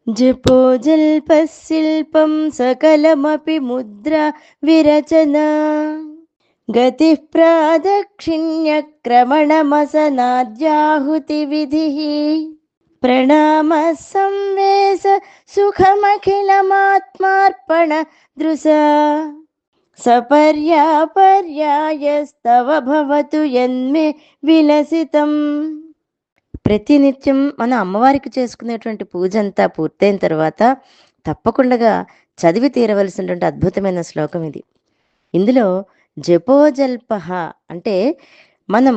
జపో జల్పశిల్పం సకలమపి ముద్రా విరచనా గతిః ప్రాదక్షిణ్యక్రమణమసనాద్యాహుతి విధిః ప్రణామः సంవేశ సుఖమఖిలమాత్మార్పణ దృశా సపర్యాపర్యాయస్తవ భవతు యన్మే విలసితం. ప్రతినిత్యం మనం అమ్మవారికి చేసుకునేటువంటి పూజ అంతా పూర్తయిన తర్వాత తప్పకుండా చదివి తీరవలసినటువంటి అద్భుతమైన శ్లోకం ఇది. ఇందులో జపోజల్పహ అంటే మనం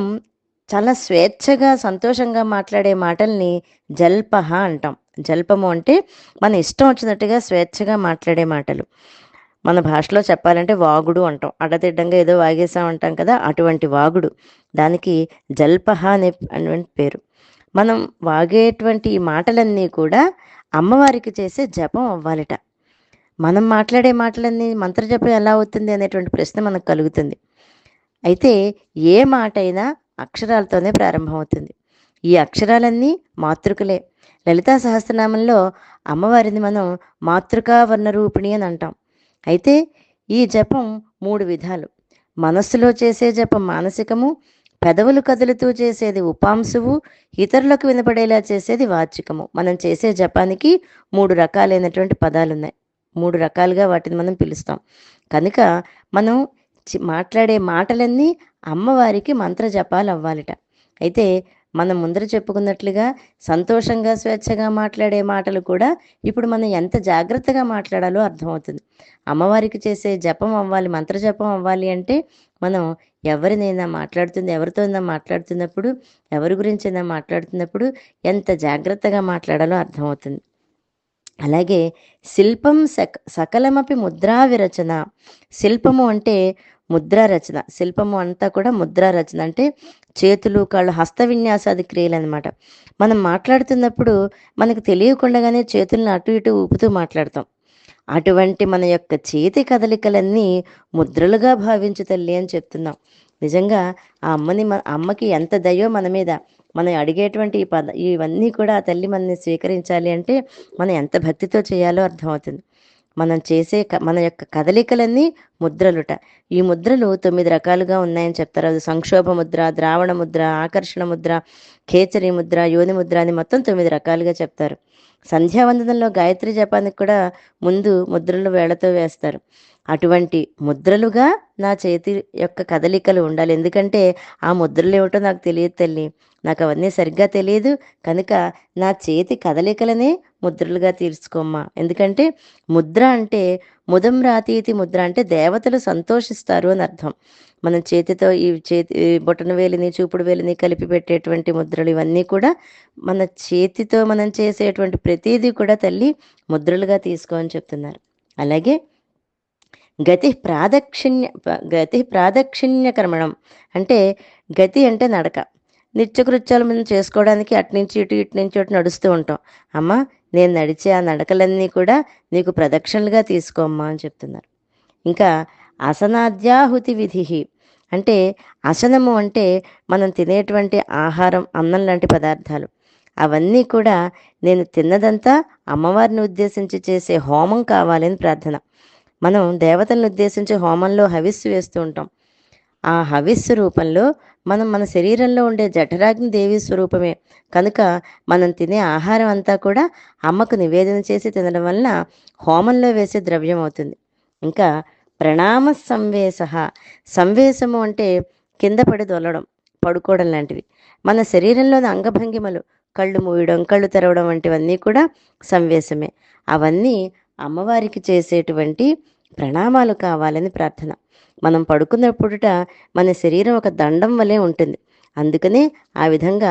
చాలా స్వేచ్ఛగా సంతోషంగా మాట్లాడే మాటల్ని జల్పహ అంటాం. జల్పము అంటే మన ఇష్టం వచ్చినట్టుగా స్వేచ్ఛగా మాట్లాడే మాటలు. మన భాషలో చెప్పాలంటే వాగుడు అంటాం. అడ్డదిడ్డంగా ఏదో వాగేసాం అంటాం కదా, అటువంటి వాగుడు. దానికి జల్పహ అనే పేరు. మనం వాగేటువంటి ఈ మాటలన్నీ కూడా అమ్మవారికి చేసే జపం అవ్వాలిట. మనం మాట్లాడే మాటలన్నీ మంత్రజపం ఎలా అవుతుంది అనేటువంటి ప్రశ్న మనకు కలుగుతుంది. అయితే ఏ మాట అయినా అక్షరాలతోనే ప్రారంభమవుతుంది. ఈ అక్షరాలన్నీ మాతృకలే. లలితా సహస్రనామంలో అమ్మవారిని మనం మాతృకా వర్ణరూపిణి అని అంటాం. అయితే ఈ జపం 3 విధాలు. మనస్సులో చేసే జపం మానసికము, పెదవులు కదులుతూ చేసేది ఉపాంశువు, ఇతరులకు వినపడేలా చేసేది వాచికము. మనం చేసే జపానికి 3 రకాలైనటువంటి పదాలున్నాయి. 3 రకాలుగా వాటిని మనం పిలుస్తాం. కనుక మనం మాట్లాడే మాటలన్నీ అమ్మవారికి మంత్ర జపాలు అవ్వాలిట. అయితే మనం ముందర చెప్పుకున్నట్లుగా సంతోషంగా స్వేచ్ఛగా మాట్లాడే మాటలు కూడా ఇప్పుడు మనం ఎంత జాగ్రత్తగా మాట్లాడాలో అర్థమవుతుంది. అమ్మవారికి చేసే జపం అవ్వాలి, మంత్ర జపం అవ్వాలి అంటే మనం ఎవరినైనా ఎవరితోనైనా మాట్లాడుతున్నప్పుడు, ఎవరి గురించైనా మాట్లాడుతున్నప్పుడు ఎంత జాగ్రత్తగా మాట్లాడాలో అర్థమవుతుంది. అలాగే శిల్పం సకలమపి ముద్రా విరచన. శిల్పము అంటే ముద్రా రచన. శిల్పము అంతా కూడా ముద్రా రచన అంటే చేతులు, కాళ్ళు, హస్త విన్యాసాది క్రియలు అనమాట. మనం మాట్లాడుతున్నప్పుడు మనకు తెలియకుండానే చేతులను అటు ఇటు ఊపుతూ మాట్లాడతాం. అటువంటి మన యొక్క చేతి కదలికలన్నీ ముద్రలుగా భావించు తల్లి అని చెప్తున్నాం. నిజంగా ఆ అమ్మకి ఎంత దయో మన మీద. మనం అడిగేటువంటి ఇవన్నీ కూడా ఆ తల్లి మనని స్వీకరించాలి అంటే మనం ఎంత భక్తితో చేయాలో అర్థమవుతుంది. మనం చేసే మన యొక్క కదలికలన్నీ ముద్రలుట. ఈ ముద్రలు 9 రకాలుగా ఉన్నాయని చెప్తారు. అది సంక్షోభ ముద్ర, ద్రావణ ముద్ర, ఆకర్షణ ముద్ర, ఖేచరి ముద్ర, యోని ముద్ర అని మొత్తం 9 రకాలుగా చెప్తారు. సంధ్యావందనంలో గాయత్రి జపానికి కూడా ముందు ముద్రలు వేళ్లతో వేస్తారు. అటువంటి ముద్రలుగా నా చేతి యొక్క కదలికలు ఉండాలి. ఎందుకంటే ఆ ముద్రలు ఏమిటో నాకు తెలియదు తల్లి, నాకు అవన్నీ సరిగ్గా తెలియదు. కనుక నా చేతి కదలికలనే ముద్రలుగా తీర్చుకోమ్మా. ఎందుకంటే ముద్ర అంటే ముదం రాతీతి ముద్ర అంటే దేవతలు సంతోషిస్తారు అని అర్థం. మనం చేతితో ఈ బొటన వేలిని, చూపుడు వేలిని కలిపి పెట్టేటువంటి ముద్రలు ఇవన్నీ కూడా మన చేతితో మనం చేసేటువంటి ప్రతిదీ కూడా తల్లి ముద్రలుగా తీసుకో అని చెప్తున్నారు. అలాగే గతి ప్రాదక్షిణ్య అంటే గతి అంటే నడక. నిత్యకృత్యాలు మనం చేసుకోవడానికి అట్నుంచి ఇటు, ఇటు నుంచి అటు నడుస్తూ ఉంటాం. అమ్మ నేను నడిచే ఆ నడకలన్నీ కూడా నీకు ప్రదక్షిణలుగా తీసుకోమ్మా అని చెప్తున్నారు. ఇంకా అసనాద్యాహుతి విధి అంటే అసనము అంటే మనం తినేటువంటి ఆహారం, అన్నం లాంటి పదార్థాలు అవన్నీ కూడా నేను తిన్నదంతా అమ్మవారిని ఉద్దేశించి చేసే హోమం కావాలని ప్రార్థన. మనం దేవతలను ఉద్దేశించి హోమంలో హవిస్సు వేస్తూ ఉంటాం. ఆ హవిస్సు రూపంలో మనం మన శరీరంలో ఉండే జఠరాగ్ని దేవి స్వరూపమే. కనుక మనం తినే ఆహారం అంతా కూడా అమ్మకు నివేదన చేసి తినడం వలన హోమంలో వేసే ద్రవ్యం అవుతుంది. ఇంకా ప్రణామ సంవేశము అంటే కింద పడి దొల్లడం, పడుకోవడం లాంటివి. మన శరీరంలోని అంగభంగిమలు, కళ్ళు మూయడం, కళ్ళు తెరవడం వంటివన్నీ కూడా సంవేశమే. అవన్నీ అమ్మవారికి చేసేటువంటి ప్రణామాలు కావాలని ప్రార్థన. మనం పడుకున్నప్పుడుట మన శరీరం ఒక దండం వలె ఉంటుంది. అందుకనే ఆ విధంగా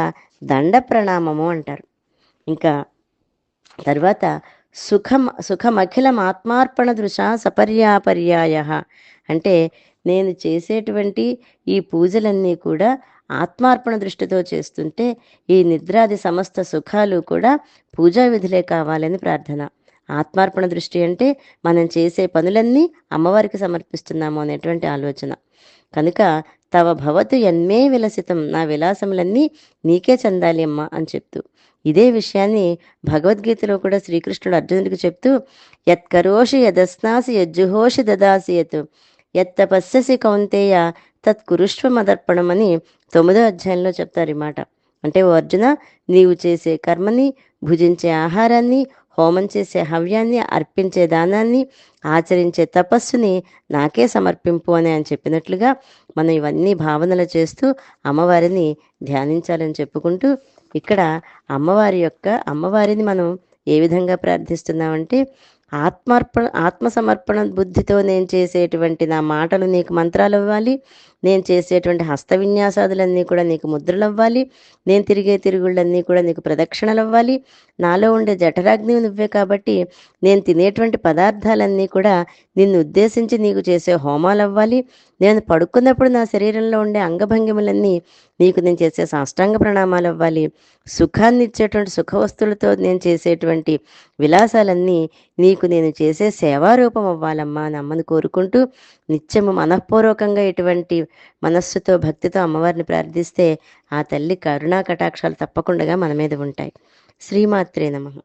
దండ ప్రణామము అంటారు. ఇంకా తర్వాత సుఖమఖిలం ఆత్మార్పణ దృశ సపర్యాపర్యాయ అంటే నేను చేసేటువంటి ఈ పూజలన్నీ కూడా ఆత్మార్పణ దృష్టితో చేస్తుంటే ఈ నిద్రాది సమస్త సుఖాలు కూడా పూజా విధులే కావాలని ప్రార్థన. ఆత్మార్పణ దృష్టి అంటే మనం చేసే పనులన్నీ అమ్మవారికి సమర్పిస్తున్నాము అనేటువంటి ఆలోచన. కనుక తవ భవతు ఎన్మే విలసితం, నా విలాసములన్నీ నీకే చెందాలి అమ్మ అని చెప్తూ ఇదే విషయాన్ని భగవద్గీతలో కూడా శ్రీకృష్ణుడు అర్జునుడికి చెప్తూ, యత్కరోషి యదస్నాసి యజ్జుహోషి దదాసి యత్ యత్తపస్యసి కౌంతేయ తత్కురుష్వ మదర్పణం అని 9వ అధ్యాయంలో చెప్తారు ఈ మాట. అంటే ఓ అర్జున, నీవు చేసే కర్మని, భుజించే ఆహారాన్ని, హోమం చేసే హవ్యాన్ని, అర్పించే దానాన్ని, ఆచరించే తపస్సుని నాకే సమర్పింపు అని ఆయన చెప్పినట్లుగా మనం ఇవన్నీ భావనలు చేస్తూ అమ్మవారిని ధ్యానించాలని చెప్పుకుంటూ, ఇక్కడ అమ్మవారిని మనం ఏ విధంగా ప్రార్థిస్తున్నామంటే, ఆత్మసమర్పణ బుద్ధితో నేను చేసేటువంటి నా మాటలు నీకు మంత్రాలు అవ్వాలి, నేను చేసేటువంటి హస్త విన్యాసాదులన్నీ కూడా నీకు ముద్రలు అవ్వాలి, నేను తిరిగే తిరుగుళ్ళన్నీ కూడా నీకు ప్రదక్షిణలు అవ్వాలి, నాలో ఉండే జఠరాగ్ని నువ్వే కాబట్టి నేను తినేటువంటి పదార్థాలన్నీ కూడా నిన్ను ఉద్దేశించి నీకు చేసే హోమాలు అవ్వాలి, నేను పడుకున్నప్పుడు నా శరీరంలో ఉండే అంగభంగిమలన్నీ నీకు నేను చేసే సాష్టాంగ ప్రణామాలు అవ్వాలి, సుఖాన్ని ఇచ్చేటువంటి సుఖవస్తువులతో నేను చేసేటువంటి విలాసాలన్నీ నీకు నేను చేసే సేవారూపం అవ్వాలమ్మా అని అమ్మని కోరుకుంటూ, నిత్యము మనఃపూర్వకంగా ఇటువంటి మనస్సుతో భక్తితో అమ్మవారిని ప్రార్థిస్తే ఆ తల్లి కరుణా కటాక్షాలు తప్పకుండా మన మీద ఉంటాయి. శ్రీమాత్రే నమః.